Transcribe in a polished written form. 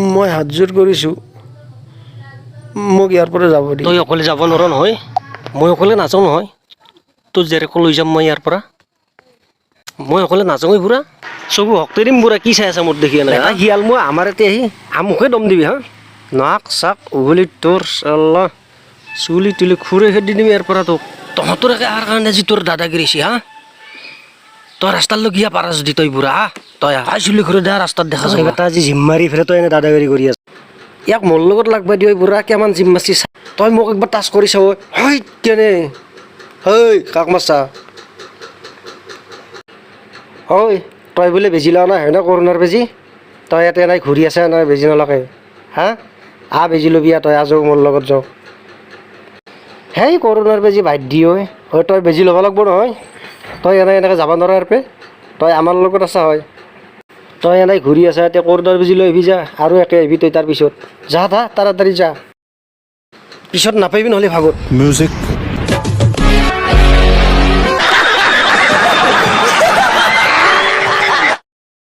মই হাতযোৰ কৰিছোঁ মোক ইয়াৰ পৰা যাব দি তই অকলে যাব নোৱাৰ নহয় মই অকলে নাযাওঁ নহয় তোৰ জেৰেকো লৈ যাম মই ইয়াৰ পৰা মই অকলে নাযাওঁ এই বুঢ়া চকু হকতে দিম বুঢ়া কি চাই আছা মোৰ দেখি নাই এটা শিয়াল মই আমাৰ ইয়াতে আহি আমুকে দম দিবি হা নাক চাক উঘলি তোৰ চাল্লা চুলি তুলি খুৰে খেদি দিম ইয়াৰ পৰা তোক তহঁতৰ একে আহাৰ কাৰণে যি তোৰ দাদাগিৰি হৈছে হা তই ৰাস্তালৈ গিয়া পাৰা যদি তই বুঢ়া তই চুলি খুৰে দে ৰাস্তাত দেখা যায় এটা আজি জিম মাৰি ফেলে তই এনে দাদাগিৰি কৰি আছ ইয়াক মোৰ লগত লাগবা দিয় বুঢ়া কিমান জিম মাৰছি তই মোক একবাৰ টাচ কৰি চাব হয় কেনে হয় কাক মাৰছা হয় তই বোলে বেজি লোৱা নাই হয় না কৰোণাৰ বেজি তই ইয়াতে নাই ঘূৰি আছে নাই বেজি নলকে হা বেজি ল'বি তই আজো মোৰ লগত যাওঁ সেই কৰোণাৰ বেজি বাদ দি হয় তই বেজি ল'ব লাগিব নহয় তই এনেকৈ যাব নোৱাৰা ইয়াৰ পৰা তই আমাৰ লগত আছা হয় তই এনেই ঘূৰি আছা এতিয়া কৰোণাৰ বেজি লৈ আহিবি যা আৰু একে আহিবি তই তাৰপিছত যা তাড়াতাড়ি যা পিছত নাপাবি নহ'লে ভাগত Music